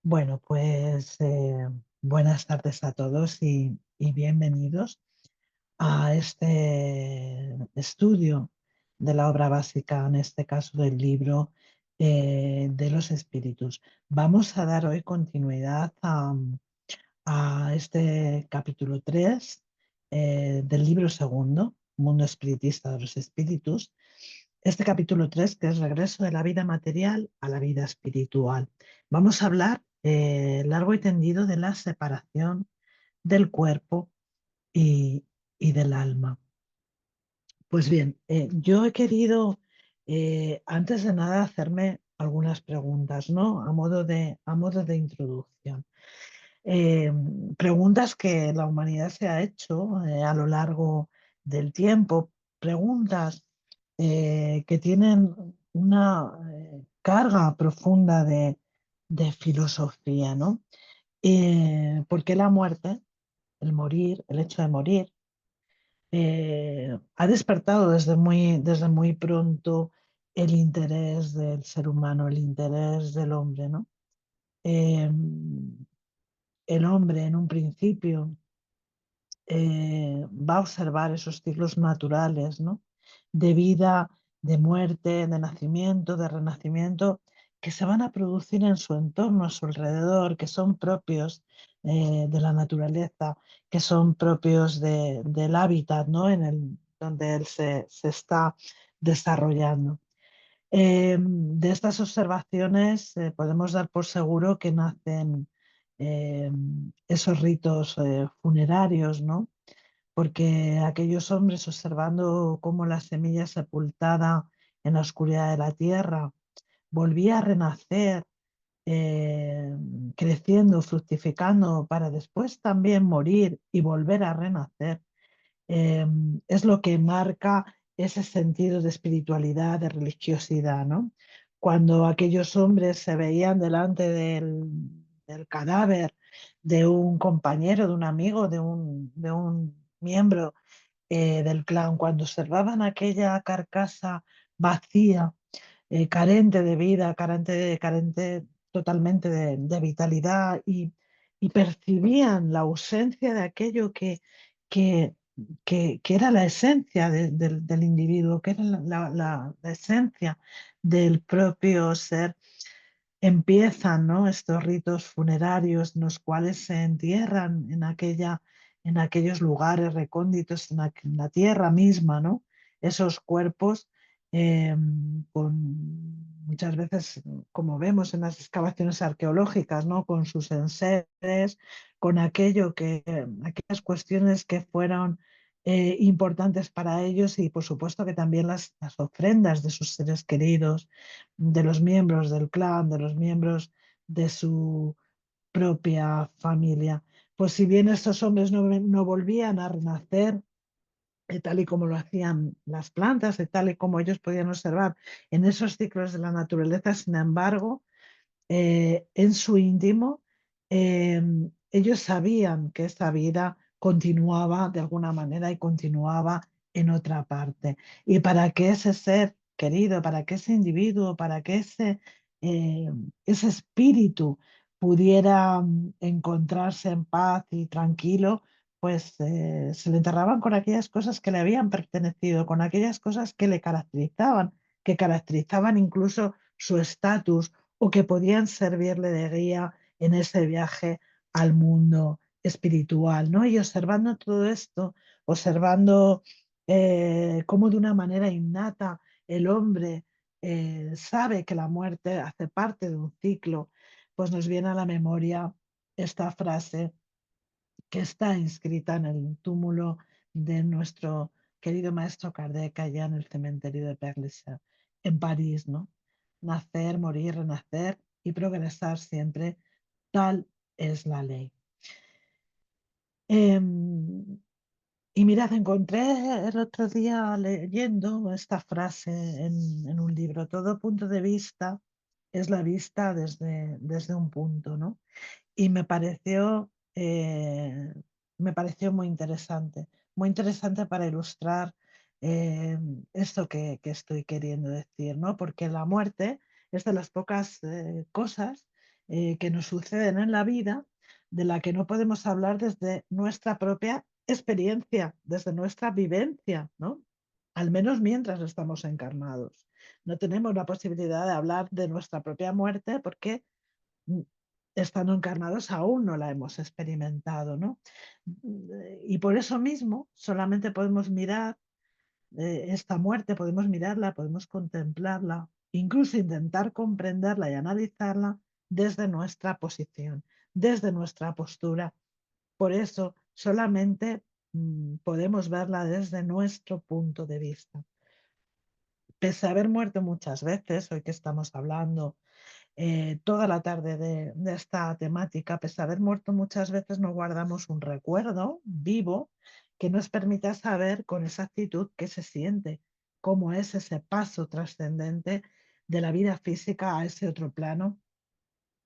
Bueno, pues buenas tardes a todos y bienvenidos a este estudio de la obra básica, en este caso del libro de los espíritus. Vamos a dar hoy continuidad a este capítulo 3 del libro segundo, Mundo Espiritista de los Espíritus. Este capítulo 3 que es Regreso de la vida material a la vida espiritual. Vamos a hablar largo y tendido de la separación del cuerpo y, y del alma. Pues bien, yo he querido, antes de nada, hacerme algunas preguntas, ¿no? A modo de introducción. Eh, Preguntas que la humanidad se ha hecho a lo largo del tiempo, preguntas que tienen una carga profunda de filosofía, ¿no? ¿Por qué la muerte, el morir, el hecho de morir, ha despertado desde muy pronto el interés del ser humano, el interés del hombre, ¿no? Eh, el hombre en un principio va a observar esos ciclos naturales, ¿no? De vida, de muerte, de nacimiento, de renacimiento, que se van a producir en su entorno, a su alrededor, que son propios de la naturaleza, que son propios del hábitat, ¿no? Donde él se está desarrollando. De estas observaciones podemos dar por seguro que nacen eh, esos ritos funerarios, ¿no? Porque aquellos hombres observando cómo la semilla sepultada en la oscuridad de la tierra volvía a renacer, eh, creciendo, fructificando, para después también morir y volver a renacer, eh, es lo que marca ese sentido de espiritualidad, de religiosidad, ¿no? Cuando aquellos hombres se veían delante del cadáver de un compañero, de un amigo, de un miembro del clan, cuando observaban aquella carcasa vacía, carente de vida, carente totalmente de vitalidad y percibían la ausencia de aquello que, que era la esencia del individuo, que era la esencia del propio ser. Empiezan, ¿no? Estos ritos funerarios en los cuales se entierran en aquellos lugares recónditos, en la tierra misma, ¿no? Esos cuerpos eh, muchas veces, como vemos en las excavaciones arqueológicas, ¿no? Con sus enseres, con aquellas cuestiones que fueron importantes para ellos y por supuesto que también las ofrendas de sus seres queridos, de los miembros del clan, de los miembros de su propia familia. Pues si bien estos hombres no volvían a renacer, tal y como lo hacían las plantas, tal y como ellos podían observar en esos ciclos de la naturaleza, sin embargo, en su íntimo, eh, ellos sabían que esa vida continuaba de alguna manera y continuaba en otra parte. Y para que ese ser querido, para que ese individuo, para que eh, ese espíritu pudiera encontrarse en paz y tranquilo, pues se le enterraban con aquellas cosas que le habían pertenecido, con aquellas cosas que caracterizaban incluso su estatus o que podían servirle de guía en ese viaje al mundo espiritual, ¿no? Y observando todo esto, observando cómo de una manera innata el hombre sabe que la muerte hace parte de un ciclo, pues nos viene a la memoria esta frase que está inscrita en el túmulo de nuestro querido maestro Kardec allá en el cementerio de Père Lachaise, en París, ¿no? Nacer, morir, renacer y progresar siempre, tal es la ley. Y mirad, encontré el otro día leyendo esta frase en un libro: todo punto de vista es la vista desde un punto, ¿no? Y me pareció muy interesante para ilustrar eh, esto que estoy queriendo decir, ¿no? Porque la muerte es de las pocas cosas que nos suceden en la vida, de la que no podemos hablar desde nuestra propia experiencia, desde nuestra vivencia, ¿no? Al menos mientras estamos encarnados. No tenemos la posibilidad de hablar de nuestra propia muerte porque mm, estando encarnados aún no la hemos experimentado, ¿no? Y por eso mismo solamente podemos mirar esta muerte, podemos mirarla, podemos contemplarla, incluso intentar comprenderla y analizarla desde nuestra posición, desde nuestra postura. Por eso solamente podemos verla desde nuestro punto de vista. Pese a haber muerto muchas veces, hoy que estamos hablando toda la tarde de esta temática, pese a haber muerto muchas veces, no guardamos un recuerdo vivo que nos permita saber con exactitud qué se siente, cómo es ese paso trascendente de la vida física a ese otro plano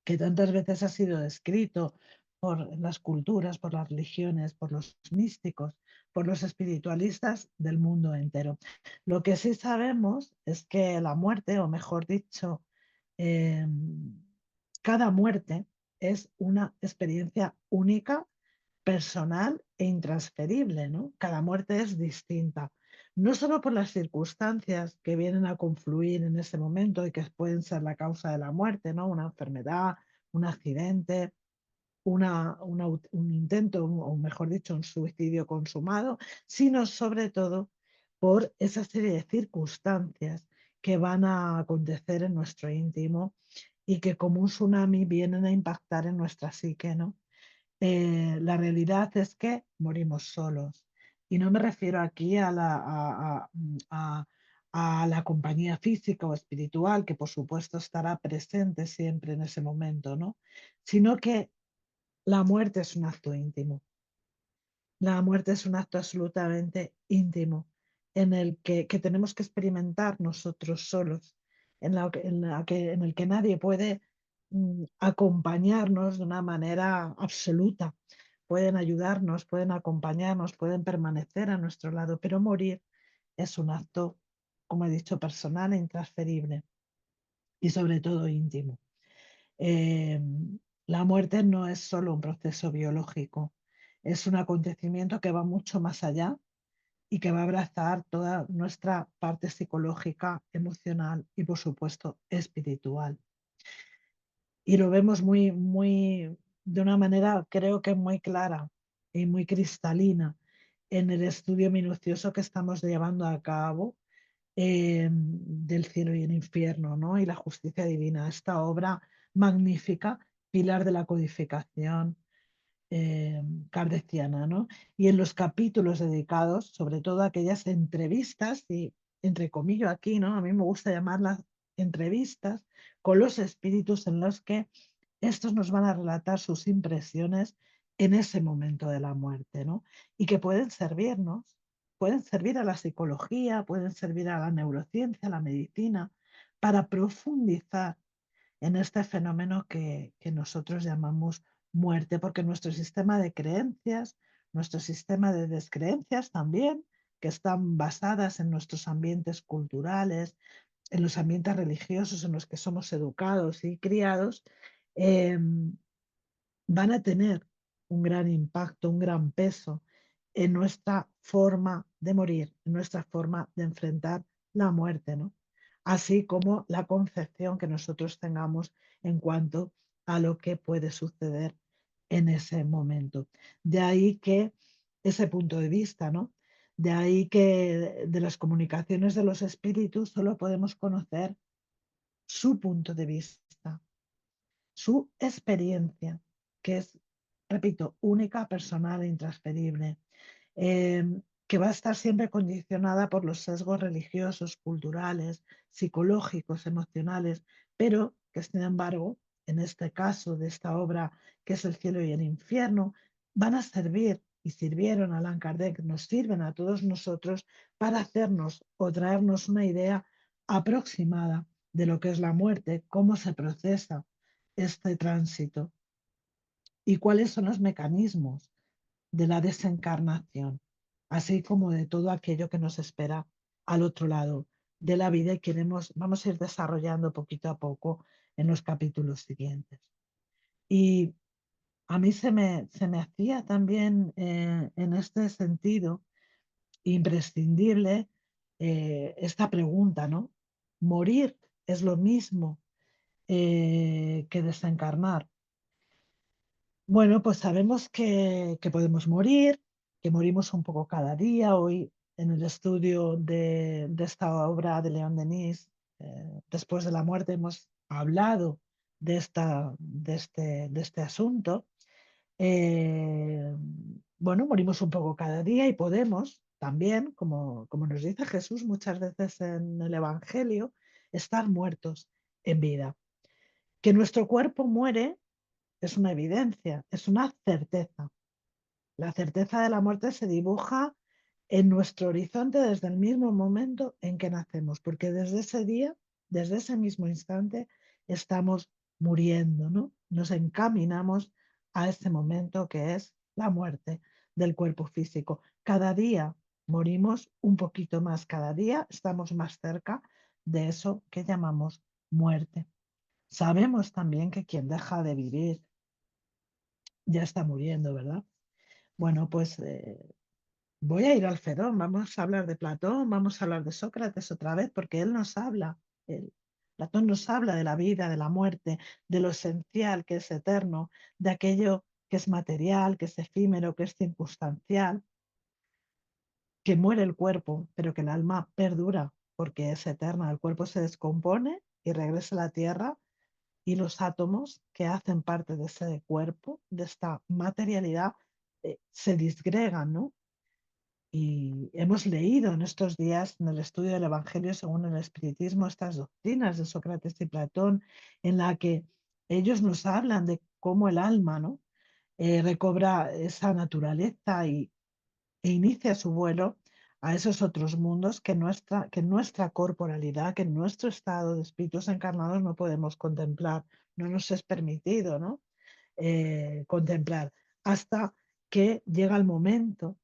que tantas veces ha sido descrito por las culturas, por las religiones, por los místicos, por los espiritualistas del mundo entero. Lo que sí sabemos es que la muerte, o mejor dicho, eh, cada muerte es una experiencia única, personal e intransferible, ¿no? Cada muerte es distinta, no solo por las circunstancias que vienen a confluir en ese momento y que pueden ser la causa de la muerte, ¿no? Una enfermedad, un accidente, un intento, o mejor dicho, un suicidio consumado, sino sobre todo por esa serie de circunstancias que van a acontecer en nuestro íntimo y que como un tsunami vienen a impactar en nuestra psique, ¿no? La realidad es que morimos solos. Y no me refiero aquí a la compañía física o espiritual, que por supuesto estará presente siempre en ese momento, ¿no? Sino que la muerte es un acto íntimo. La muerte es un acto absolutamente íntimo en el que tenemos que experimentar nosotros solos, en el que nadie puede acompañarnos de una manera absoluta. Pueden ayudarnos, pueden acompañarnos, pueden permanecer a nuestro lado, pero morir es un acto, como he dicho, personal e intransferible y sobre todo íntimo. Eh, la muerte no es solo un proceso biológico, es un acontecimiento que va mucho más allá y que va a abrazar toda nuestra parte psicológica, emocional y, por supuesto, espiritual. Y lo vemos de una manera, creo que muy clara y muy cristalina en el estudio minucioso que estamos llevando a cabo del cielo y el infierno, ¿no? Y la justicia divina. Esta obra magnífica, pilar de la codificación kardeciana, ¿no? Y en los capítulos dedicados, sobre todo a aquellas entrevistas, y entre comillas aquí, ¿no? A mí me gusta llamarlas entrevistas con los espíritus en los que estos nos van a relatar sus impresiones en ese momento de la muerte, ¿no? Y que pueden servirnos, pueden servir a la psicología, pueden servir a la neurociencia, a la medicina, para profundizar en este fenómeno que nosotros llamamos muerte, porque nuestro sistema de creencias, nuestro sistema de descreencias también, que están basadas en nuestros ambientes culturales, en los ambientes religiosos en los que somos educados y criados, eh, van a tener un gran impacto, un gran peso en nuestra forma de morir, en nuestra forma de enfrentar la muerte, ¿no? Así como la concepción que nosotros tengamos en cuanto a lo que puede suceder en ese momento. De ahí que ese punto de vista, ¿no? De ahí que de las comunicaciones de los espíritus solo podemos conocer su punto de vista, su experiencia, que es, repito, única, personal e intransferible, que va a estar siempre condicionada por los sesgos religiosos, culturales, psicológicos, emocionales, pero que, sin embargo, en este caso de esta obra, que es El cielo y el infierno, van a servir y sirvieron a Allan Kardec, nos sirven a todos nosotros para hacernos o traernos una idea aproximada de lo que es la muerte, cómo se procesa este tránsito y cuáles son los mecanismos de la desencarnación, así como de todo aquello que nos espera al otro lado de la vida y vamos a ir desarrollando poquito a poco en los capítulos siguientes. Y a mí se me hacía también, en este sentido, imprescindible, esta pregunta, ¿no? ¿Morir es lo mismo, que desencarnar? Bueno, pues sabemos que podemos morir, que morimos un poco cada día. Hoy, en el estudio de esta obra de León Denis, Después de la muerte, hemos hablado de este asunto. Eh, bueno, morimos un poco cada día y podemos también, como nos dice Jesús muchas veces en el Evangelio, estar muertos en vida. Que nuestro cuerpo muere es una evidencia, es una certeza. La certeza de la muerte se dibuja en nuestro horizonte desde el mismo momento en que nacemos, porque desde ese día, desde ese mismo instante, estamos muriendo, ¿no? Nos encaminamos a ese momento que es la muerte del cuerpo físico. Cada día morimos un poquito más, cada día estamos más cerca de eso que llamamos muerte. Sabemos también que quien deja de vivir ya está muriendo, ¿verdad? Bueno, pues voy a ir al Fedón, vamos a hablar de Platón, vamos a hablar de Sócrates otra vez, porque él nos habla, Platón nos habla de la vida, de la muerte, de lo esencial que es eterno, de aquello que es material, que es efímero, que es circunstancial, que muere el cuerpo, pero que el alma perdura, porque es eterna. El cuerpo se descompone y regresa a la tierra y los átomos que hacen parte de ese cuerpo, de esta materialidad, se disgregan, ¿no? Y hemos leído en estos días en el estudio del Evangelio según el Espiritismo estas doctrinas de Sócrates y Platón, en la que ellos nos hablan de cómo el alma, ¿no? Recobra esa naturaleza e inicia su vuelo a esos otros mundos que nuestra corporalidad, que en nuestro estado de espíritus encarnados no podemos contemplar, no nos es permitido, ¿no? Contemplar, hasta que llega el momento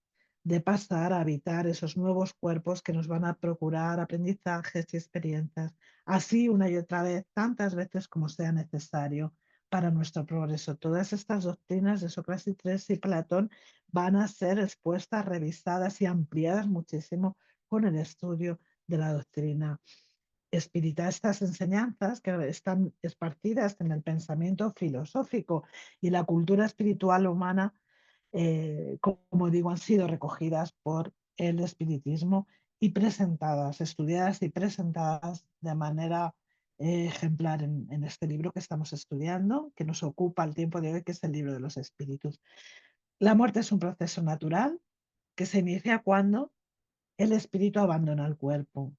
de pasar a habitar esos nuevos cuerpos que nos van a procurar aprendizajes y experiencias, así una y otra vez, tantas veces como sea necesario para nuestro progreso. Todas estas doctrinas de Sócrates y Platón van a ser expuestas, revisadas y ampliadas muchísimo con el estudio de la doctrina espírita. Estas enseñanzas que están esparcidas en el pensamiento filosófico y la cultura espiritual humana, como digo, han sido recogidas por el espiritismo y presentadas, estudiadas y presentadas de manera ejemplar en este libro que estamos estudiando, que nos ocupa el tiempo de hoy, que es el libro de los espíritus. La muerte es un proceso natural que se inicia cuando el espíritu abandona el cuerpo.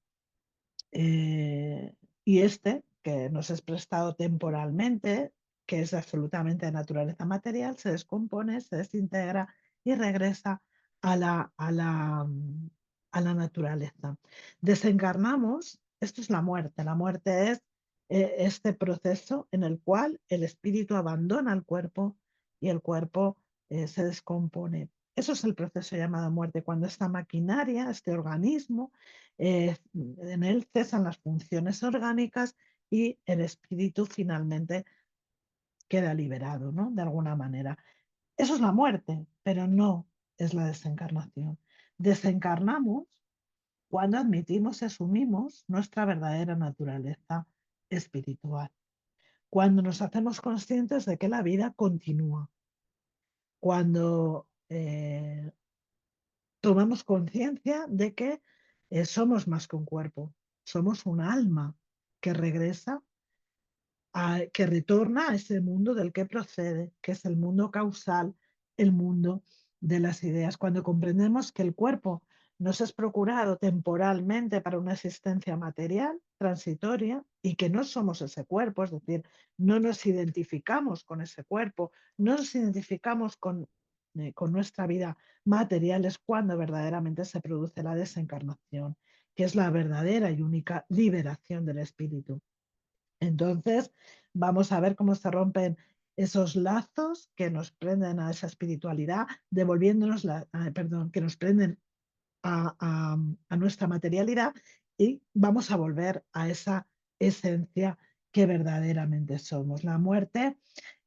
Eh, y este, que nos es prestado temporalmente, que es absolutamente de naturaleza material, se descompone, se desintegra y regresa a a la naturaleza. Desencarnamos, esto es la muerte. La muerte es este proceso en el cual el espíritu abandona el cuerpo y el cuerpo se descompone. Eso es el proceso llamado muerte, cuando esta maquinaria, este organismo, en él cesan las funciones orgánicas y el espíritu finalmente queda liberado, ¿no? De alguna manera. Eso es la muerte, pero no es la desencarnación. Desencarnamos cuando admitimos y asumimos nuestra verdadera naturaleza espiritual, cuando nos hacemos conscientes de que la vida continúa, cuando tomamos conciencia de que somos más que un cuerpo, somos un alma que regresa, que retorna a ese mundo del que procede, que es el mundo causal, el mundo de las ideas. Cuando comprendemos que el cuerpo nos es procurado temporalmente para una existencia material, transitoria, y que no somos ese cuerpo, es decir, no nos identificamos con ese cuerpo, no nos identificamos con nuestra vida material, es cuando verdaderamente se produce la desencarnación, que es la verdadera y única liberación del espíritu. Entonces, vamos a ver cómo se rompen esos lazos que nos prenden a esa espiritualidad, devolviéndonos perdón, que nos prenden a nuestra materialidad, y vamos a volver a esa esencia que verdaderamente somos. La muerte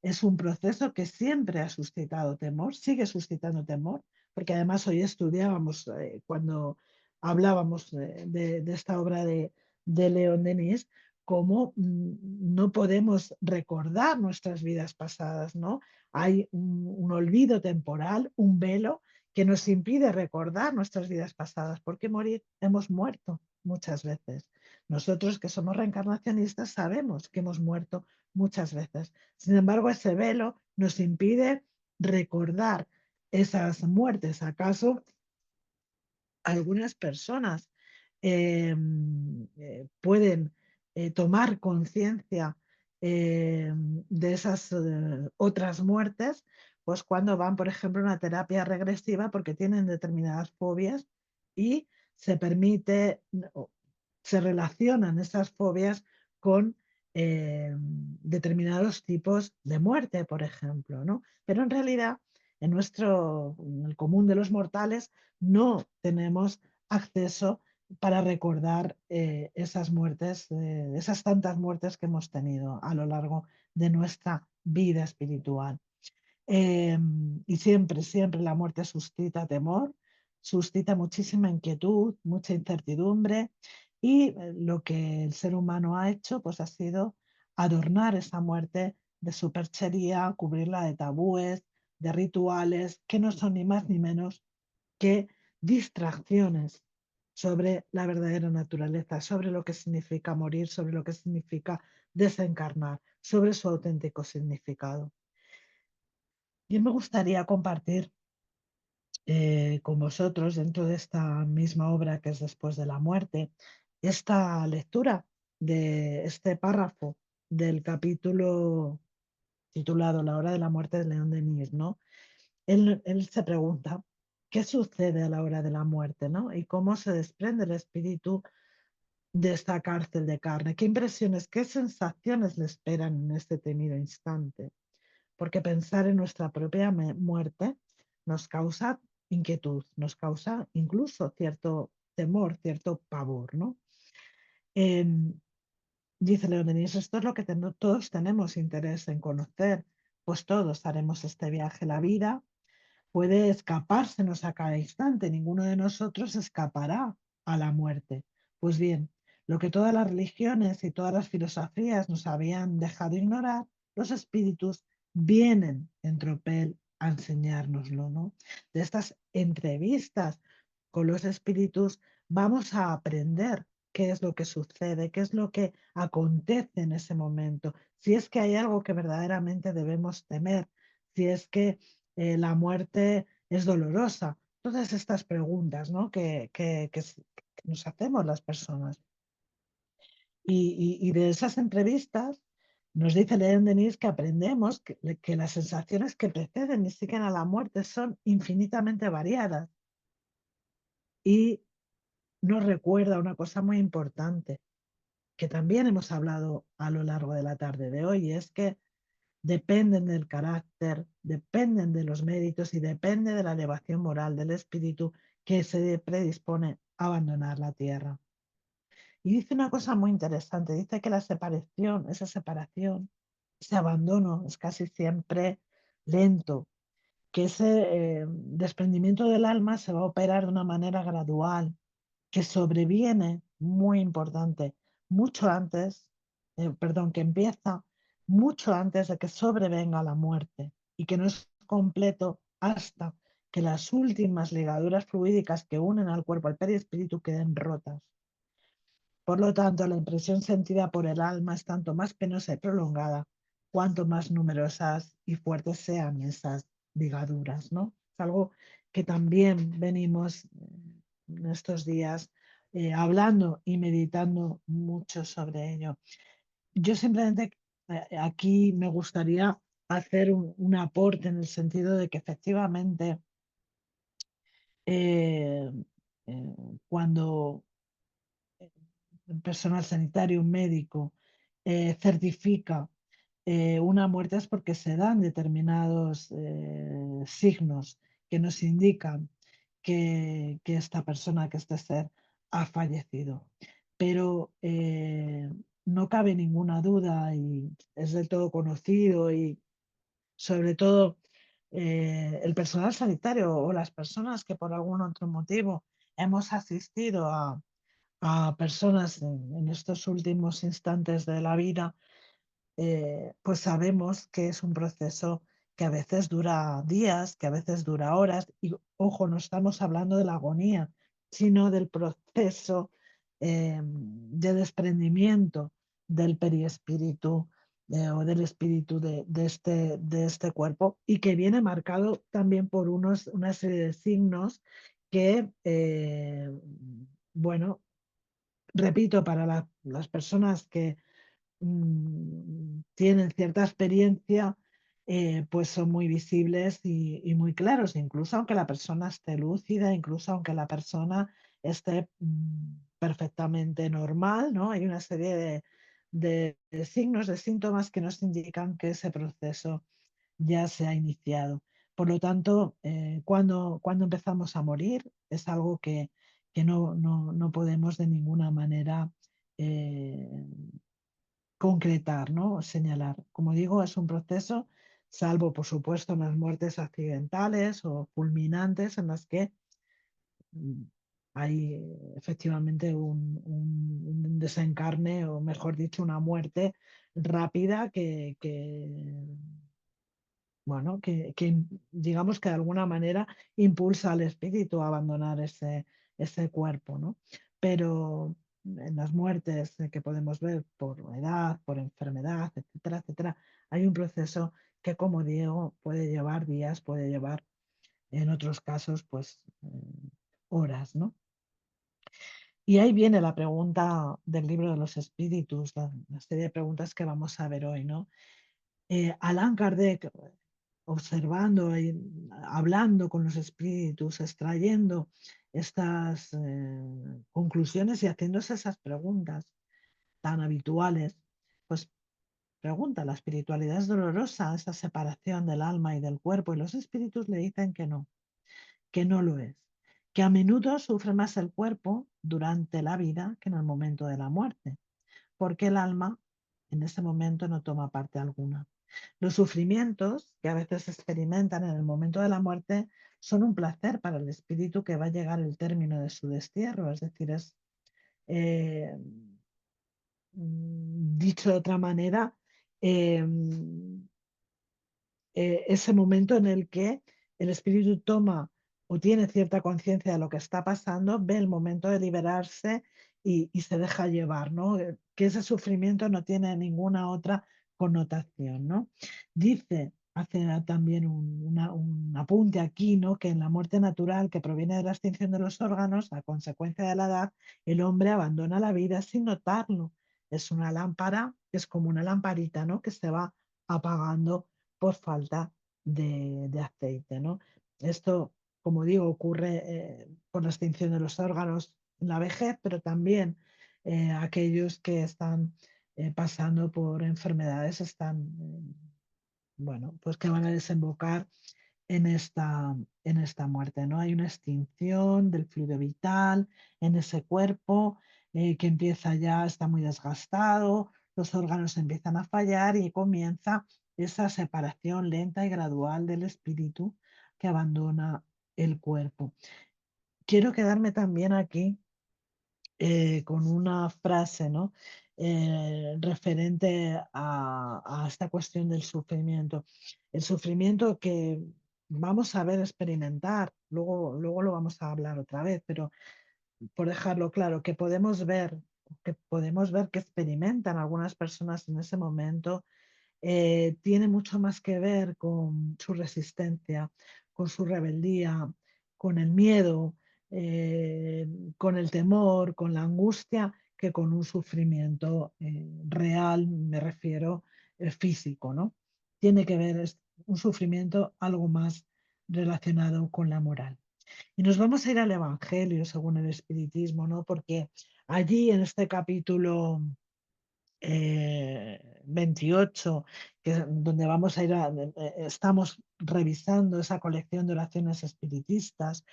es un proceso que siempre ha suscitado temor, sigue suscitando temor, porque además hoy estudiábamos, cuando hablábamos de esta obra de León Denis, cómo no podemos recordar nuestras vidas pasadas, ¿no? Hay un olvido temporal, un velo que nos impide recordar nuestras vidas pasadas, porque morir, hemos muerto muchas veces. Nosotros que somos reencarnacionistas sabemos que hemos muerto muchas veces. Sin embargo, ese velo nos impide recordar esas muertes. ¿Acaso algunas personas pueden tomar conciencia de esas otras muertes, pues cuando van, por ejemplo, a una terapia regresiva porque tienen determinadas fobias y se permite, o se relacionan esas fobias con determinados tipos de muerte, por ejemplo, ¿no? Pero en realidad, en el común de los mortales, no tenemos acceso para recordar esas muertes, esas tantas muertes que hemos tenido a lo largo de nuestra vida espiritual. Eh, y siempre, siempre la muerte suscita temor, suscita muchísima inquietud, mucha incertidumbre y lo que el ser humano ha hecho pues ha sido adornar esa muerte de superchería, cubrirla de tabúes, de rituales que no son ni más ni menos que distracciones sobre la verdadera naturaleza, sobre lo que significa morir, sobre lo que significa desencarnar, sobre su auténtico significado. Y me gustaría compartir con vosotros, dentro de esta misma obra que es Después de la muerte, esta lectura de este párrafo del capítulo titulado La hora de la muerte de León Denis, ¿no? Él se pregunta, ¿qué sucede a la hora de la muerte, ¿no? Y cómo se desprende el espíritu de esta cárcel de carne. ¿Qué impresiones, qué sensaciones le esperan en este temido instante? Porque pensar en nuestra propia muerte nos causa inquietud, nos causa incluso cierto temor, cierto pavor, ¿no? Eh, Dice León Denis, esto es lo que todos tenemos interés en conocer, pues todos haremos este viaje. La vida puede escapársenos a cada instante, ninguno de nosotros escapará a la muerte. Pues bien, lo que todas las religiones y todas las filosofías nos habían dejado ignorar, los espíritus vienen en tropel a enseñárnoslo, ¿no? De estas entrevistas con los espíritus vamos a aprender qué es lo que sucede, qué es lo que acontece en ese momento, si es que hay algo que verdaderamente debemos temer, si es que la muerte es dolorosa. Todas estas preguntas, ¿no? Que nos hacemos las personas. Y de esas entrevistas nos dice León Denis que aprendemos que las sensaciones que preceden y siguen a la muerte son infinitamente variadas. Y nos recuerda una cosa muy importante que también hemos hablado a lo largo de la tarde de hoy, y es que dependen del carácter, dependen de los méritos y depende de la elevación moral del espíritu que se predispone a abandonar la tierra. Y dice una cosa muy interesante, dice que la separación, ese abandono es casi siempre lento, que ese desprendimiento del alma se va a operar de una manera gradual, que sobreviene, muy importante, mucho antes, perdón, que empieza mucho antes de que sobrevenga la muerte y que no es completo hasta que las últimas ligaduras fluídicas que unen al cuerpo, al perispíritu, queden rotas. Por lo tanto, la impresión sentida por el alma es tanto más penosa y prolongada, cuanto más numerosas y fuertes sean esas ligaduras, ¿no? Es algo que también venimos en estos días hablando y meditando mucho sobre ello. Yo simplemente aquí me gustaría hacer un aporte en el sentido de que efectivamente eh, eh, cuando un personal sanitario, un médico, certifica una muerte es porque se dan determinados signos que nos indican que esta persona, que este ser, ha fallecido. Pero no cabe ninguna duda y es del todo conocido y sobre todo el personal sanitario o las personas que por algún otro motivo hemos asistido a personas en estos últimos instantes de la vida, pues sabemos que es un proceso que a veces dura días, que a veces dura horas, y ojo, no estamos hablando de la agonía, sino del proceso de desprendimiento del periespíritu o del espíritu de este cuerpo, y que viene marcado también por una serie de signos que, bueno, repito, para las personas que tienen cierta experiencia, pues son muy visibles y muy claros, incluso aunque la persona esté lúcida, incluso aunque la persona esté perfectamente normal, ¿no? Hay una serie de signos, de síntomas que nos indican que ese proceso ya se ha iniciado. Por lo tanto, cuando empezamos a morir es algo que no podemos de ninguna manera eh, concretar, ¿no? Señalar. Como digo, es un proceso, salvo por supuesto en las muertes accidentales o fulminantes en las que mm, hay efectivamente un desencarne o mejor dicho una muerte rápida bueno, que digamos que de alguna manera impulsa al espíritu a abandonar ese cuerpo, ¿no? Pero en las muertes que podemos ver por edad, por enfermedad, etcétera, etcétera, hay un proceso que, como digo, puede llevar días, puede llevar, en otros casos, pues horas, ¿no? Y ahí viene la pregunta del libro de los espíritus, la serie de preguntas que vamos a ver hoy, ¿no? Allan Kardec, observando y hablando con los espíritus, extrayendo estas conclusiones y haciéndose esas preguntas tan habituales, pues pregunta, ¿la espiritualidad es dolorosa, esa separación del alma y del cuerpo? Y los espíritus le dicen que no lo es, que a menudo sufre más el cuerpo durante la vida que en el momento de la muerte, porque el alma en ese momento no toma parte alguna. Los sufrimientos que a veces se experimentan en el momento de la muerte son un placer para el espíritu que va a llegar el término de su destierro, es decir, es, eh, dicho de otra manera, eh, ese momento en el que el espíritu toma o tiene cierta conciencia de lo que está pasando, ve el momento de liberarse y se deja llevar, ¿no? Que ese sufrimiento no tiene ninguna otra connotación, ¿no? Dice, hace también un apunte aquí, ¿no? Que en la muerte natural que proviene de la extinción de los órganos, a consecuencia de la edad, el hombre abandona la vida sin notarlo. Es una lámpara, es como una lamparita, ¿no? Que se va apagando por falta de aceite, ¿no? Esto, como digo, ocurre por la extinción de los órganos en la vejez, pero también aquellos que están pasando por enfermedades están, bueno, pues que van a desembocar en esta muerte, ¿no? Hay una extinción del fluido vital en ese cuerpo que empieza ya, está muy desgastado, los órganos empiezan a fallar y comienza esa separación lenta y gradual del espíritu que abandona el cuerpo. Quiero quedarme también aquí con una frase, ¿no? Referente a esta cuestión del sufrimiento. El sufrimiento que vamos a ver experimentar, luego lo vamos a hablar otra vez, pero por dejarlo claro, que podemos ver que experimentan algunas personas en ese momento, tiene mucho más que ver con su resistencia, con su rebeldía, con el miedo, eh, con el temor, con la angustia, que con un sufrimiento real, me refiero, físico, ¿no? Tiene que ver, es un sufrimiento algo más relacionado con la moral. Y nos vamos a ir al Evangelio según el Espiritismo, ¿no? Porque allí en este capítulo 28, donde vamos a ir estamos revisando esa colección de oraciones espiritistas,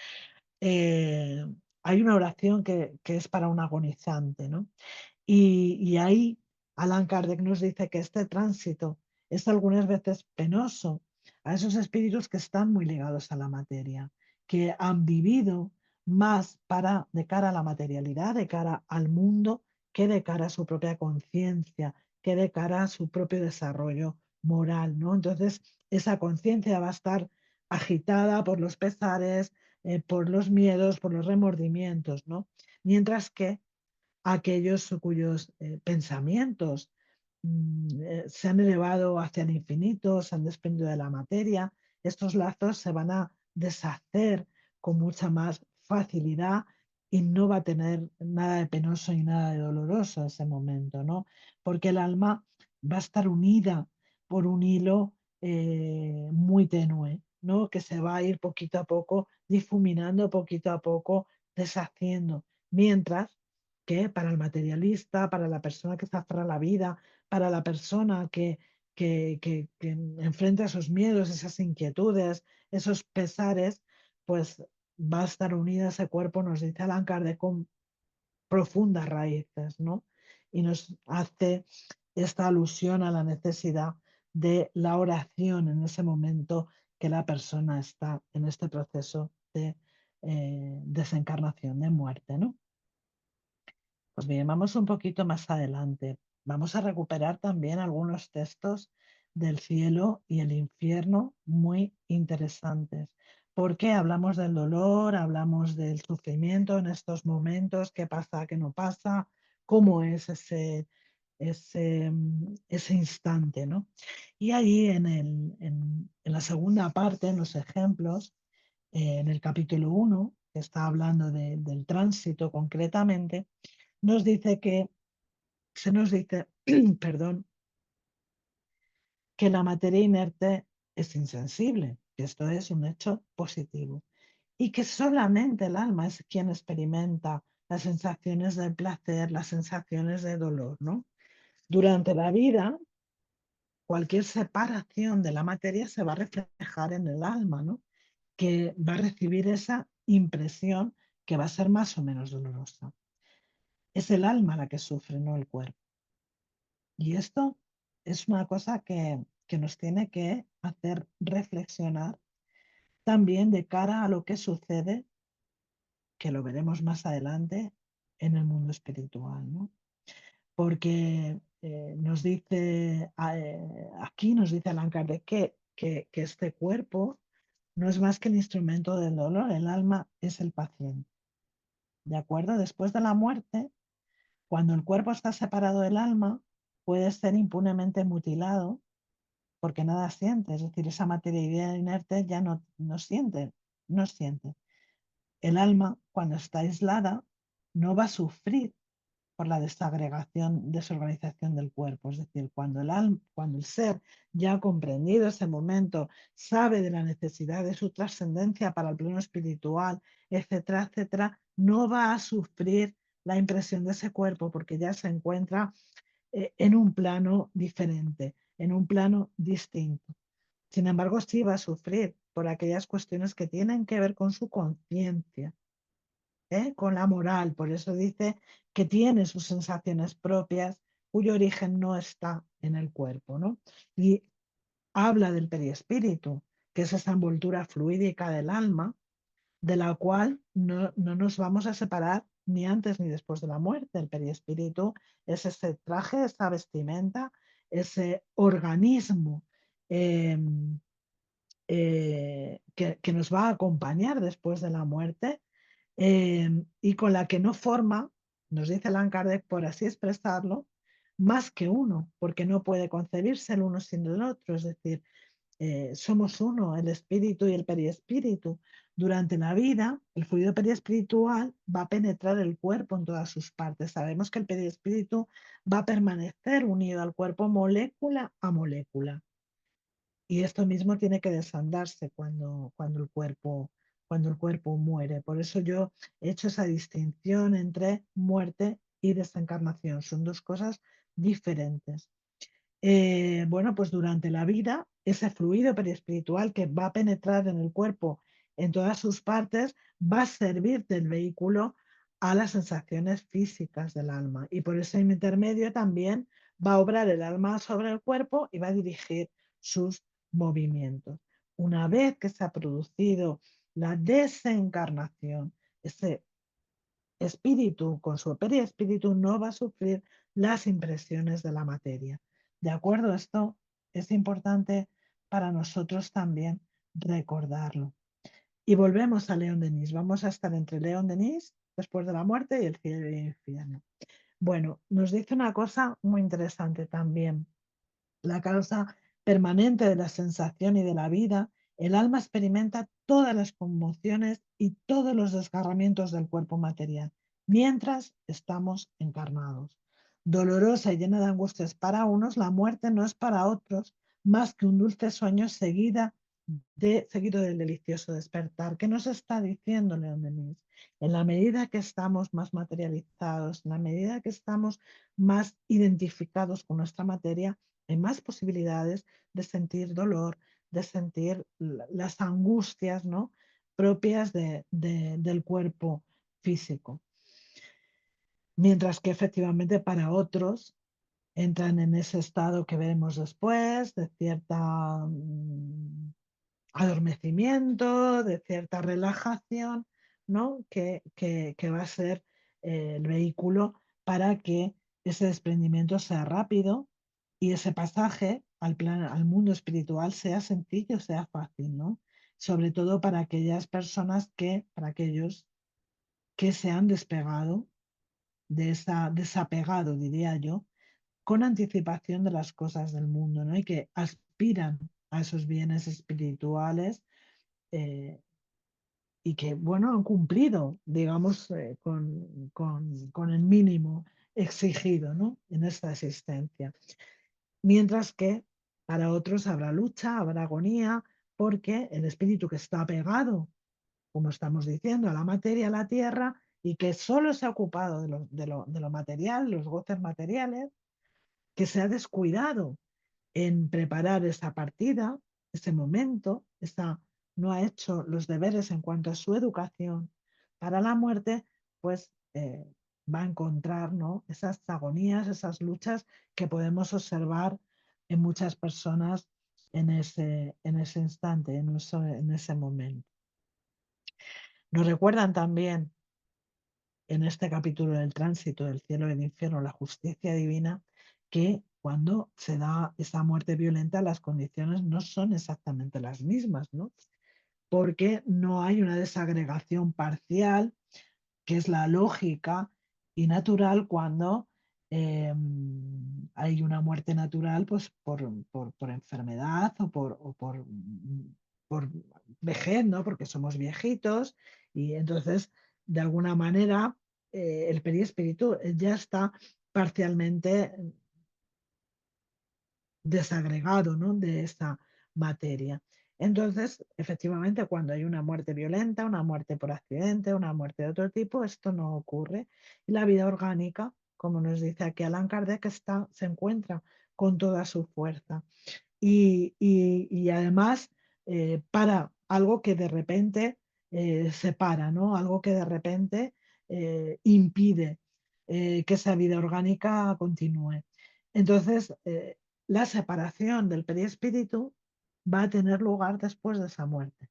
eh, hay una oración que es para un agonizante, ¿no? Y ahí Allan Kardec nos dice que este tránsito es algunas veces penoso a esos espíritus que están muy ligados a la materia, que han vivido más de cara a la materialidad, de cara al mundo, que de cara a su propia conciencia, que de cara a su propio desarrollo moral, ¿no? Entonces, esa conciencia va a estar agitada por los pesares, por los miedos, por los remordimientos, ¿no? Mientras que aquellos cuyos pensamientos se han elevado hacia el infinito, se han desprendido de la materia, estos lazos se van a deshacer con mucha más facilidad y no va a tener nada de penoso y nada de doloroso ese momento, ¿no? Porque el alma va a estar unida por un hilo muy tenue, ¿no? Que se va a ir poquito a poco difuminando, poquito a poco deshaciendo, mientras que para el materialista, para la persona que se aferra a la vida, para la persona que enfrenta esos miedos, esas inquietudes, esos pesares, pues va a estar unida a ese cuerpo, nos dice Allan Kardec, con profundas raíces, ¿no? Y nos hace esta alusión a la necesidad de la oración en ese momento que la persona está en este proceso de desencarnación, de muerte, ¿no? Pues bien, vamos un poquito más adelante. Vamos a recuperar también algunos textos del cielo y el infierno muy interesantes, porque hablamos del dolor, hablamos del sufrimiento en estos momentos, qué pasa, qué no pasa, cómo es ese instante, ¿no? Y ahí en la segunda parte, en los ejemplos, en el capítulo 1, que está hablando del tránsito concretamente, nos dice que, se nos dice, perdón, que la materia inerte es insensible, que esto es un hecho positivo, y que solamente el alma es quien experimenta las sensaciones del placer, las sensaciones de dolor, ¿no? Durante la vida, cualquier separación de la materia se va a reflejar en el alma, ¿no? Que va a recibir esa impresión que va a ser más o menos dolorosa. Es el alma la que sufre, no el cuerpo. Y esto es una cosa que nos tiene que hacer reflexionar también de cara a lo que sucede, que lo veremos más adelante, en el mundo espiritual, ¿no? Porque nos dice, aquí nos dice Allan Kardec que este cuerpo no es más que el instrumento del dolor, el alma es el paciente, ¿de acuerdo? Después de la muerte, cuando el cuerpo está separado del alma, puede ser impunemente mutilado porque nada siente, es decir, esa materia inerte ya no siente, no siente. El alma, cuando está aislada, no va a sufrir por la desagregación, desorganización del cuerpo. Es decir, cuando el ser ya ha comprendido ese momento, sabe de la necesidad de su trascendencia para el plano espiritual, etcétera, etcétera, no va a sufrir la impresión de ese cuerpo porque ya se encuentra en un plano diferente, en un plano distinto. Sin embargo, sí va a sufrir por aquellas cuestiones que tienen que ver con su conciencia, con la moral. Por eso dice que tiene sus sensaciones propias, cuyo origen no está en el cuerpo, ¿no? Y habla del perispíritu, que es esa envoltura fluídica del alma, de la cual no nos vamos a separar ni antes ni después de la muerte. El perispíritu es ese traje, esa vestimenta, ese organismo eh, que nos va a acompañar después de la muerte y con la que no forma, nos dice Allan Kardec, por así expresarlo, más que uno, porque no puede concebirse el uno sin el otro, es decir, somos uno, el espíritu y el periespíritu. Durante la vida, el fluido periespiritual va a penetrar el cuerpo en todas sus partes. Sabemos que el periespíritu va a permanecer unido al cuerpo molécula a molécula. Y esto mismo tiene que desandarse cuando el cuerpo muere. Por eso yo he hecho esa distinción entre muerte y desencarnación. Son dos cosas diferentes. Bueno, pues durante la vida, ese fluido periespiritual que va a penetrar en el cuerpo en todas sus partes va a servir del vehículo a las sensaciones físicas del alma. Y por ese intermedio también va a obrar el alma sobre el cuerpo y va a dirigir sus movimientos. una vez que se ha producido la desencarnación, ese espíritu con su periespíritu no va a sufrir las impresiones de la materia. ¿De acuerdo? Esto es importante para nosotros también recordarlo. Y volvemos a León Denis. Vamos a estar entre León Denis, después de la muerte, y el cielo y el infierno. Bueno, nos dice una cosa muy interesante también. La causa permanente de la sensación y de la vida, el alma experimenta todas las conmociones y todos los desgarramientos del cuerpo material, mientras estamos encarnados. Dolorosa y llena de angustias para unos, la muerte no es para otros más que un dulce sueño seguido del delicioso despertar. ¿Qué nos está diciendo León Denis? En la medida que estamos más materializados, en la medida que estamos más identificados con nuestra materia, hay más posibilidades de sentir dolor, de sentir las angustias, ¿no?, propias del cuerpo físico. Mientras que efectivamente para otros entran en ese estado que veremos después, de cierta adormecimiento, de cierta relajación, ¿no?, que va a ser el vehículo para que ese desprendimiento sea rápido y ese pasaje al mundo espiritual sea sencillo, sea fácil, ¿no? Sobre todo para aquellas personas para aquellos que se han despegado desapegado, diría yo, con anticipación de las cosas del mundo, ¿no? Y que aspiran a esos bienes espirituales eh, y que, bueno, han cumplido, digamos, con el mínimo exigido, ¿no?, en esta existencia. Mientras que para otros habrá lucha, habrá agonía, porque el espíritu que está pegado, como estamos diciendo, a la materia, a la tierra, y que solo se ha ocupado de lo material, los goces materiales, que se ha descuidado en preparar esa partida, ese momento, no ha hecho los deberes en cuanto a su educación para la muerte, pues va a encontrar, ¿no?, esas agonías, esas luchas que podemos observar en muchas personas en ese instante, en ese momento. Nos recuerdan también en este capítulo del tránsito del cielo y del infierno, la justicia divina, que cuando se da esa muerte violenta, las condiciones no son exactamente las mismas, ¿no? Porque no hay una desagregación parcial, que es la lógica y natural cuando eh, hay una muerte natural, pues por enfermedad o por vejez, ¿no? Porque somos viejitos y entonces, de alguna manera, el perispíritu ya está parcialmente desagregado, ¿no?, de esa materia. Entonces, efectivamente, cuando hay una muerte violenta, una muerte por accidente, una muerte de otro tipo, esto no ocurre. Y la vida orgánica, como nos dice aquí Allan Kardec, se encuentra con toda su fuerza. Y además, para algo que de repente se para, ¿no? Algo que de repente impide que esa vida orgánica continúe. Entonces, la separación del perispíritu va a tener lugar después de esa muerte,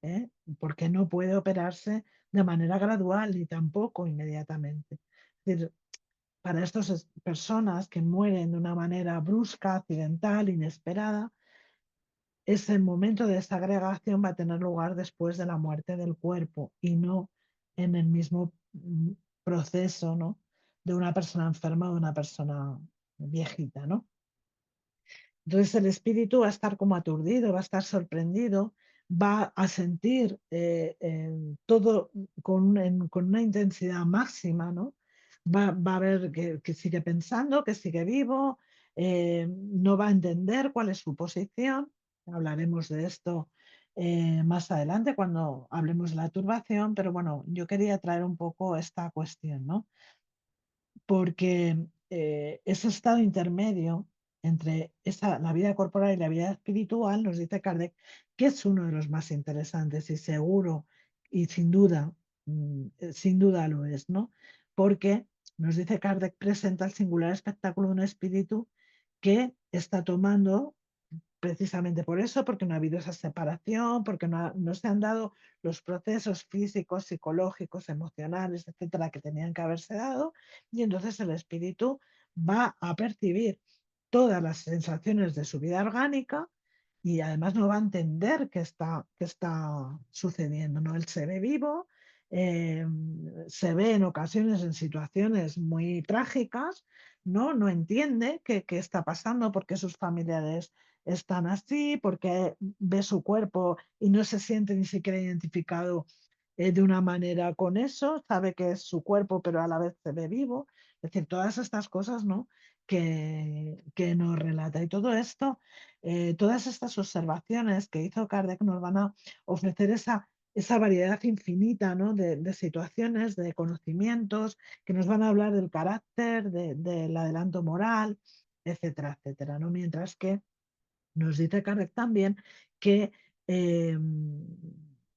¿eh? Porque no puede operarse de manera gradual ni tampoco inmediatamente. Es decir, para estas personas que mueren de una manera brusca, accidental, inesperada, ese momento de desagregación va a tener lugar después de la muerte del cuerpo y no en el mismo proceso, ¿no?, de una persona enferma o de una persona viejita, ¿no? Entonces el espíritu va a estar como aturdido, va a estar sorprendido, va a sentir todo con una intensidad máxima, ¿no? Va a ver que sigue pensando, que sigue vivo, no va a entender cuál es su posición. Hablaremos de esto más adelante cuando hablemos de la turbación, pero bueno, yo quería traer un poco esta cuestión, ¿no? Porque ese estado intermedio entre la vida corporal y la vida espiritual, nos dice Kardec, que es uno de los más interesantes y seguro y sin duda lo es, ¿no? Porque nos dice Kardec presenta el singular espectáculo de un espíritu que está tomando precisamente por eso, porque no ha habido esa separación, porque no se han dado los procesos físicos, psicológicos, emocionales, etcétera, que tenían que haberse dado, y entonces el espíritu va a percibir todas las sensaciones de su vida orgánica y además no va a entender qué está sucediendo, ¿no? Él se ve vivo, eh, se ve en ocasiones en situaciones muy trágicas, no entiende qué está pasando, por qué sus familiares están así, porque ve su cuerpo y no se siente ni siquiera identificado de una manera con eso, sabe que es su cuerpo, pero a la vez se ve vivo. Es decir, todas estas cosas, ¿no? que nos relata. Y todo esto, todas estas observaciones que hizo Kardec nos van a ofrecer esa variedad infinita, ¿no? de situaciones, de conocimientos, que nos van a hablar del carácter, del adelanto moral, etcétera, etcétera, ¿no? Mientras que nos dice Kardec también que, eh,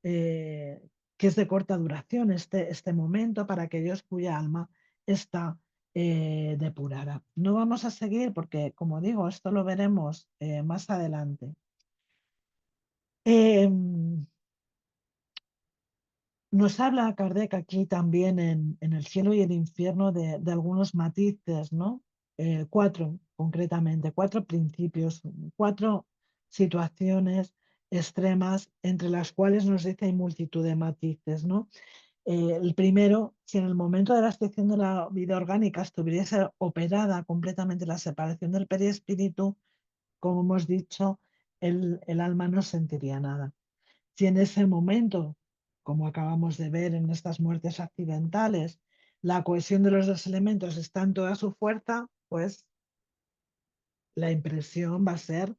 eh, que es de corta duración este momento para aquellos cuya alma está depurada. No vamos a seguir porque, como digo, esto lo veremos más adelante. Eh, Nos habla Kardec aquí también en El cielo y el infierno de algunos matices, ¿no? Cuatro, concretamente, cuatro principios, cuatro situaciones extremas entre las cuales nos dice hay multitud de matices, ¿no? El primero, si en el momento de la excepción de la vida orgánica estuviese operada completamente la separación del perispíritu, como hemos dicho, el alma no sentiría nada. Si en ese momento, como acabamos de ver en estas muertes accidentales, la cohesión de los dos elementos está en toda su fuerza, pues la impresión va a ser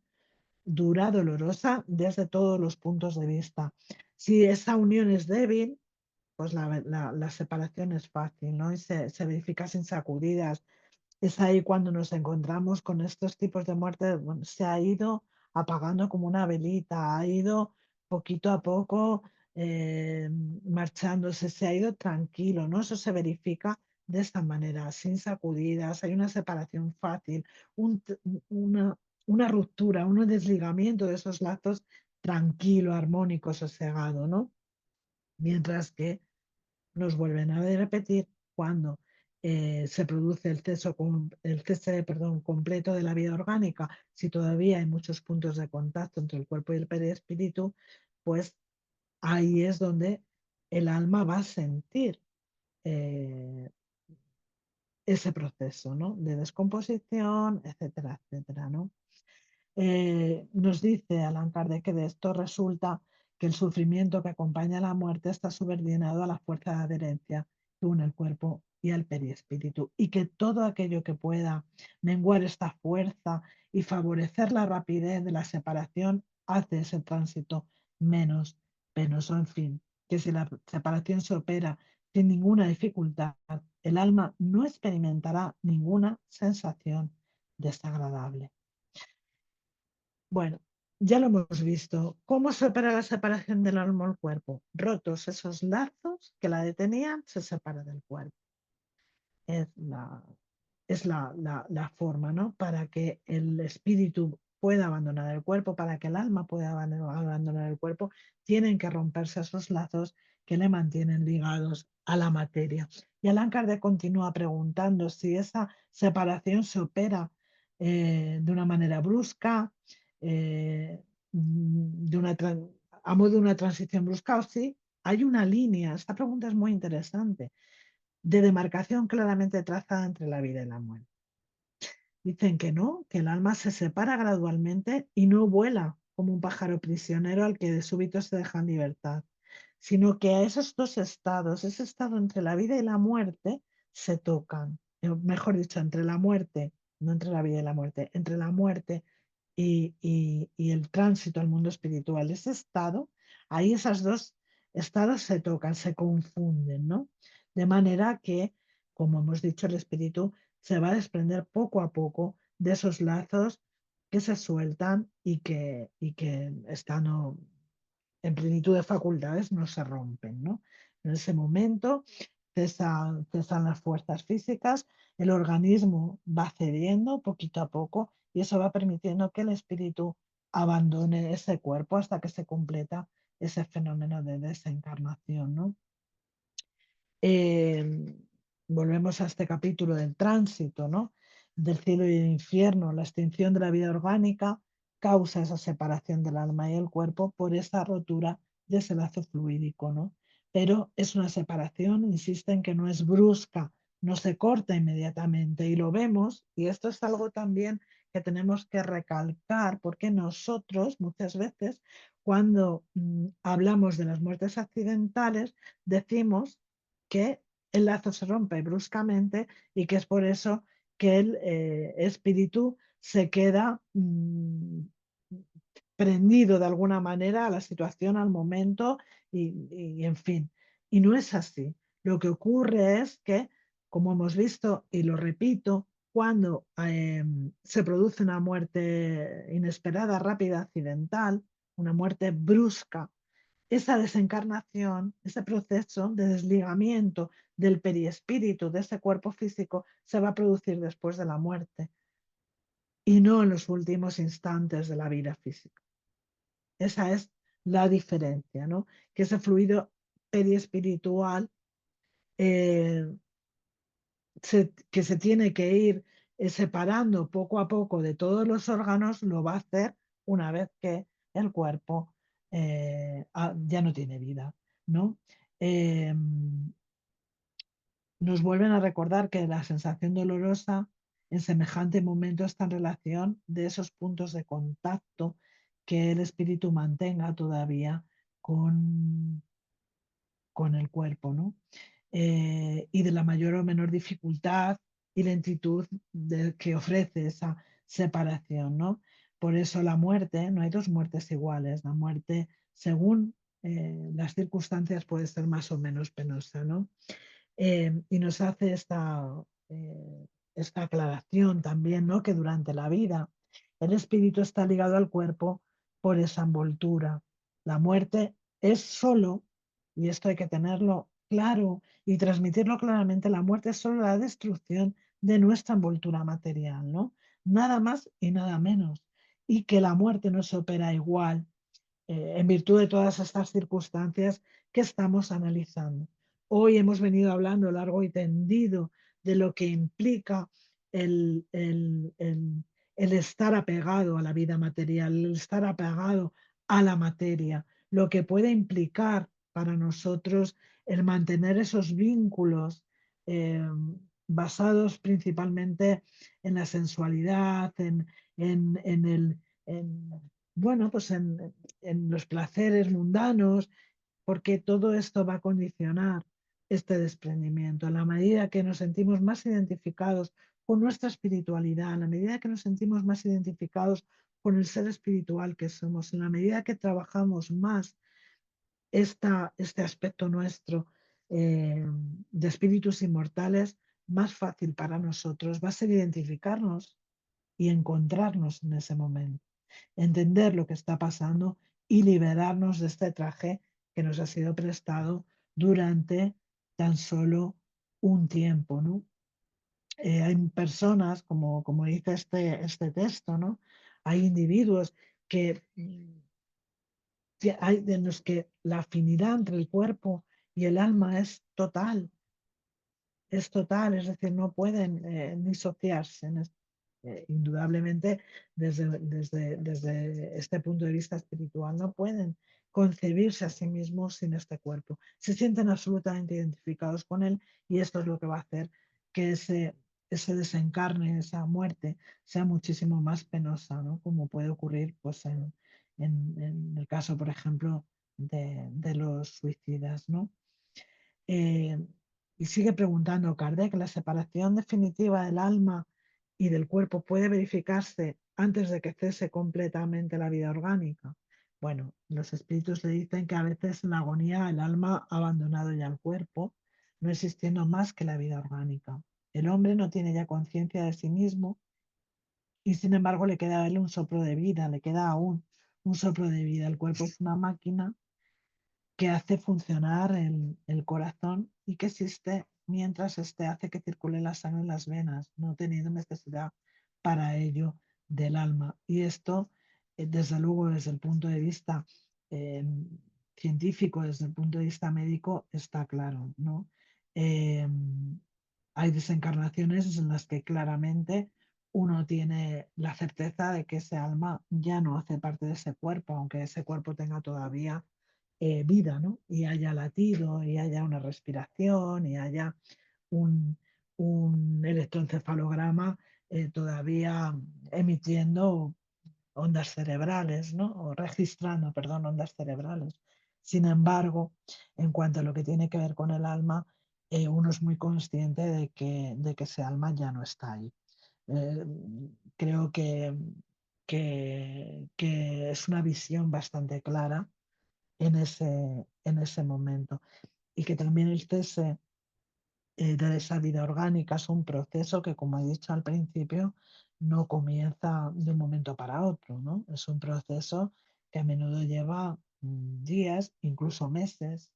dura, dolorosa desde todos los puntos de vista. Si esa unión es débil, pues la separación es fácil, ¿no? Y se verifica sin sacudidas. Es ahí cuando nos encontramos con estos tipos de muerte, bueno, se ha ido apagando como una velita, ha ido poquito a poco marchándose, se ha ido tranquilo, ¿no? Eso se verifica de esta manera, sin sacudidas, hay una separación fácil, un una, una ruptura, un desligamiento de esos lazos tranquilo, armónico, sosegado, ¿no? Mientras que nos vuelven a repetir cuando se produce el cese, perdón, completo de la vida orgánica, si todavía hay muchos puntos de contacto entre el cuerpo y el perispíritu, pues ahí es donde el alma va a sentir eh, ese proceso, ¿no? De descomposición, etcétera, etcétera, ¿no? Nos dice Allan Kardec que de esto resulta que el sufrimiento que acompaña a la muerte está subordinado a la fuerza de adherencia que une el cuerpo y al perispíritu, y que todo aquello que pueda menguar esta fuerza y favorecer la rapidez de la separación hace ese tránsito menos penoso. En fin, que si la separación se opera sin ninguna dificultad, el alma no experimentará ninguna sensación desagradable. Bueno, ya lo hemos visto. ¿Cómo se opera la separación del alma al cuerpo? Rotos esos lazos que la detenían, se separa del cuerpo. Es la forma, ¿no? Para que el espíritu pueda abandonar el cuerpo, para que el alma pueda abandonar el cuerpo, tienen que romperse esos lazos que le mantienen ligados a la materia. Y Allan Kardec continúa preguntando si esa separación se opera de una manera brusca, de a modo de una transición brusca, o si hay una línea. Esta pregunta es muy interesante de demarcación claramente trazada entre la vida y la muerte. Dicen que no, que el alma se separa gradualmente y no vuela como un pájaro prisionero al que de súbito se deja en libertad, sino que a esos dos estados, ese estado entre la vida y la muerte, se tocan. Mejor dicho, entre la muerte, no entre la vida y la muerte, entre la muerte y el tránsito al mundo espiritual. Ese estado, ahí esos dos estados se tocan, se confunden, ¿no? De manera que, como hemos dicho, el espíritu se va a desprender poco a poco de esos lazos que se sueltan y que están en plenitud de facultades, no se rompen, ¿no? En ese momento cesan las fuerzas físicas, el organismo va cediendo poquito a poco y eso va permitiendo que el espíritu abandone ese cuerpo hasta que se completa ese fenómeno de desencarnación, ¿no? Eh, Volvemos a este capítulo del tránsito, ¿no? Del cielo y del infierno. La extinción de la vida orgánica causa esa separación del alma y el cuerpo por esa rotura de ese lazo fluídico, ¿no? Pero es una separación, insisten, que no es brusca, no se corta inmediatamente y lo vemos, y esto es algo también que tenemos que recalcar, porque nosotros muchas veces cuando hablamos de las muertes accidentales decimos que el lazo se rompe bruscamente y que es por eso que el espíritu se queda prendido de alguna manera a la situación, al momento en fin. Y no es así. Lo que ocurre es que, como hemos visto, y lo repito, cuando se produce una muerte inesperada, rápida, accidental, una muerte brusca, esa desencarnación, ese proceso de desligamiento del periespíritu de ese cuerpo físico se va a producir después de la muerte y no en los últimos instantes de la vida física. Esa es la diferencia, ¿no? Que ese fluido periespiritual eh, que se tiene que ir separando poco a poco de todos los órganos, lo va a hacer una vez que el cuerpo ya no tiene vida, ¿no? Eh, Nos vuelven a recordar que la sensación dolorosa en semejante momento está en relación de esos puntos de contacto que el espíritu mantenga todavía con, con el cuerpo, ¿no? Y de la mayor o menor dificultad y lentitud que ofrece esa separación, ¿no? Por eso la muerte, no hay dos muertes iguales, la muerte según las circunstancias puede ser más o menos penosa, ¿no? Y nos hace esta aclaración también, ¿no? Que durante la vida el espíritu está ligado al cuerpo por esa envoltura. La muerte es solo, y esto hay que tenerlo claro y transmitirlo claramente, la muerte es solo la destrucción de nuestra envoltura material, ¿no? Nada más y nada menos. Y que la muerte no se opera igual en virtud de todas estas circunstancias que estamos analizando. Hoy hemos venido hablando largo y tendido de lo que implica el, el, el, el estar apegado a la vida material, el estar apegado a la materia, lo que puede implicar para nosotros el mantener esos vínculos eh, basados principalmente en la sensualidad, en el, en, bueno, pues en los placeres mundanos, porque todo esto va a condicionar este desprendimiento. A la medida que nos sentimos más identificados con nuestra espiritualidad, a la medida que nos sentimos más identificados con el ser espiritual que somos, en la medida que trabajamos más este aspecto nuestro de espíritus inmortales, más fácil para nosotros va a ser identificarnos y encontrarnos en ese momento, entender lo que está pasando y liberarnos de este traje que nos ha sido prestado durante tan solo un tiempo, ¿no? Hay personas, como dice este texto, ¿no? Hay individuos que hay de los que la afinidad entre el cuerpo y el alma es total, es decir, no pueden disociarse. Indudablemente, desde este punto de vista espiritual, no pueden concebirse a sí mismos sin este cuerpo. Se sienten absolutamente identificados con él y esto es lo que va a hacer que ese desencarne, esa muerte, sea muchísimo más penosa, ¿no? Como puede ocurrir pues, en el caso, por ejemplo, de los suicidas, ¿no? Eh, y sigue preguntando Kardec, ¿la separación definitiva del alma y del cuerpo puede verificarse antes de que cese completamente la vida orgánica? Bueno, los espíritus le dicen que a veces en la agonía el alma ha abandonado ya el cuerpo, no existiendo más que la vida orgánica. El hombre no tiene ya conciencia de sí mismo y sin embargo le queda a él un soplo de vida, le queda aún un soplo de vida. El cuerpo es una máquina que hace funcionar el corazón y que existe mientras este hace que circule la sangre en las venas, no teniendo necesidad para ello del alma. Y esto desde luego desde el punto de vista eh, científico, desde el punto de vista médico, está claro, ¿no? Eh, Hay desencarnaciones en las que claramente uno tiene la certeza de que ese alma ya no hace parte de ese cuerpo, aunque ese cuerpo tenga todavía vida, ¿no? Y haya latido, y haya una respiración, y haya un, un electroencefalograma todavía emitiendo ondas cerebrales, ¿no? O registrando, perdón, ondas cerebrales. Sin embargo, en cuanto a lo que tiene que ver con el alma, uno es muy consciente de que ese alma ya no está ahí. Eh, Creo que es una visión bastante clara en ese momento. Y que también el cese de esa vida orgánica es un proceso que, como he dicho al principio, no comienza de un momento para otro, ¿no? Es un proceso que a menudo lleva días, incluso meses,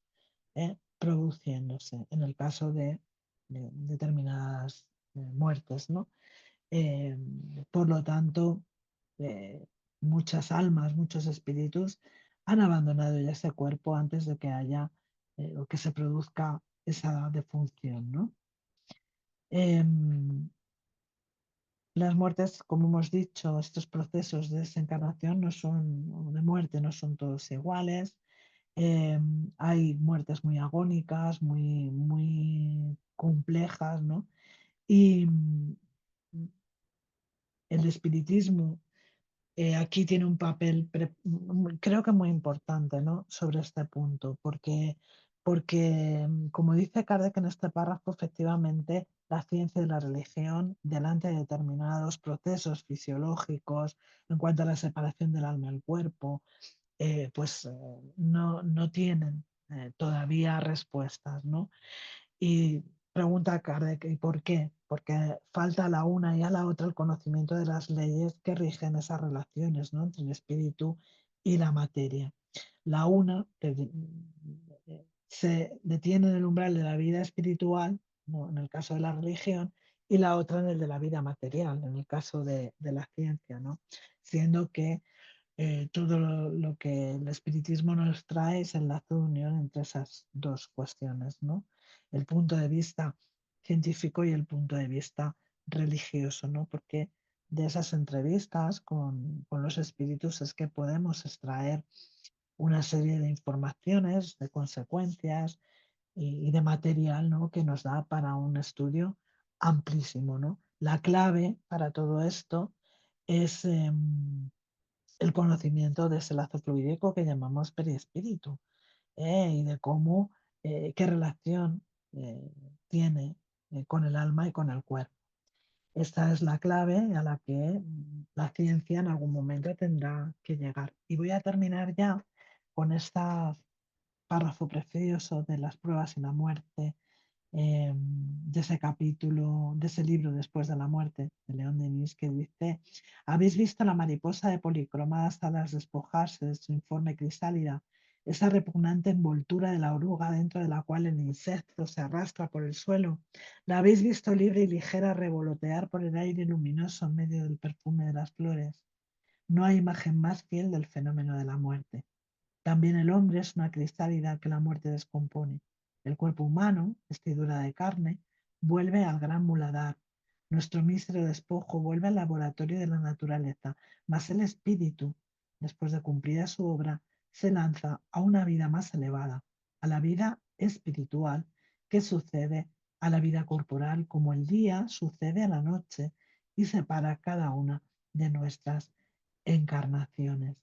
produciéndose en el caso de determinadas muertes, ¿no? Eh, por lo tanto, eh, muchas almas, muchos espíritus han abandonado ya ese cuerpo antes de que haya o que se produzca esa defunción, ¿no? Em, las muertes, como hemos dicho, estos procesos de desencarnación no son, o de muerte, no son todos iguales. Hay muertes muy agónicas, muy complejas, ¿no? Y el espiritismo aquí tiene un papel, creo que muy importante, ¿no? Sobre este punto, porque, como dice Kardec en este párrafo, efectivamente, la ciencia y la religión, delante de determinados procesos fisiológicos, en cuanto a la separación del alma del cuerpo, no tienen todavía respuestas, ¿no? Y pregunta a Kardec, ¿y por qué? Porque falta a la una y a la otra el conocimiento de las leyes que rigen esas relaciones, ¿no? Entre el espíritu y la materia. La una se detiene en el umbral de la vida espiritual, ¿no? En el caso de la religión, y la otra en el de la vida material, en el caso de la ciencia, ¿no? Siendo que todo lo que el espiritismo nos trae es el lazo de unión entre esas dos cuestiones, ¿no? El punto de vista científico y el punto de vista religioso, ¿no? Porque de esas entrevistas con los espíritus es que podemos extraer una serie de informaciones, de consecuencias y de material, ¿no? Que nos da para un estudio amplísimo, ¿no? La clave para todo esto es el conocimiento de ese lazo fluídico que llamamos perispíritu, y de cómo, qué relación tiene con el alma y con el cuerpo. Esta es la clave a la que la ciencia en algún momento tendrá que llegar. Y voy a terminar ya con este párrafo precioso de las pruebas y la muerte, de ese capítulo, de ese libro Después de la muerte, de León Denis, que dice, ¿habéis visto la mariposa de policromadas alas despojarse de su informe crisálida, esa repugnante envoltura de la oruga dentro de la cual el insecto se arrastra por el suelo? ¿La habéis visto libre y ligera revolotear por el aire luminoso en medio del perfume de las flores? No hay imagen más fiel del fenómeno de la muerte. También el hombre es una cristálida que la muerte descompone. El cuerpo humano, vestidura de carne, vuelve al gran muladar. Nuestro mísero despojo vuelve al laboratorio de la naturaleza, mas el espíritu, después de cumplida su obra, se lanza a una vida más elevada, a la vida espiritual que sucede a la vida corporal como el día sucede a la noche y separa cada una de nuestras encarnaciones.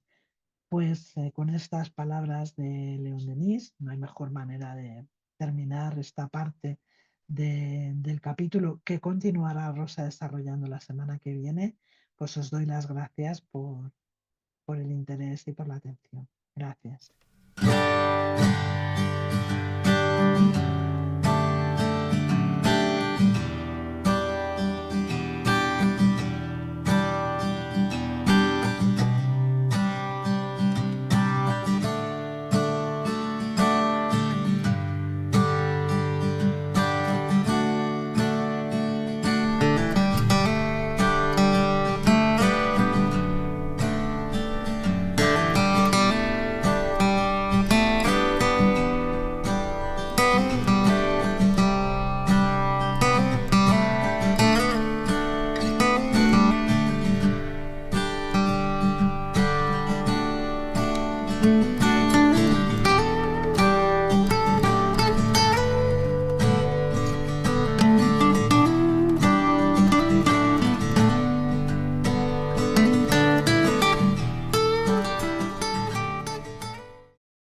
Pues con estas palabras de León Denis, no hay mejor manera de terminar esta parte del capítulo que continuará Rosa desarrollando la semana que viene. Pues os doy las gracias por el interés y por la atención. Gracias.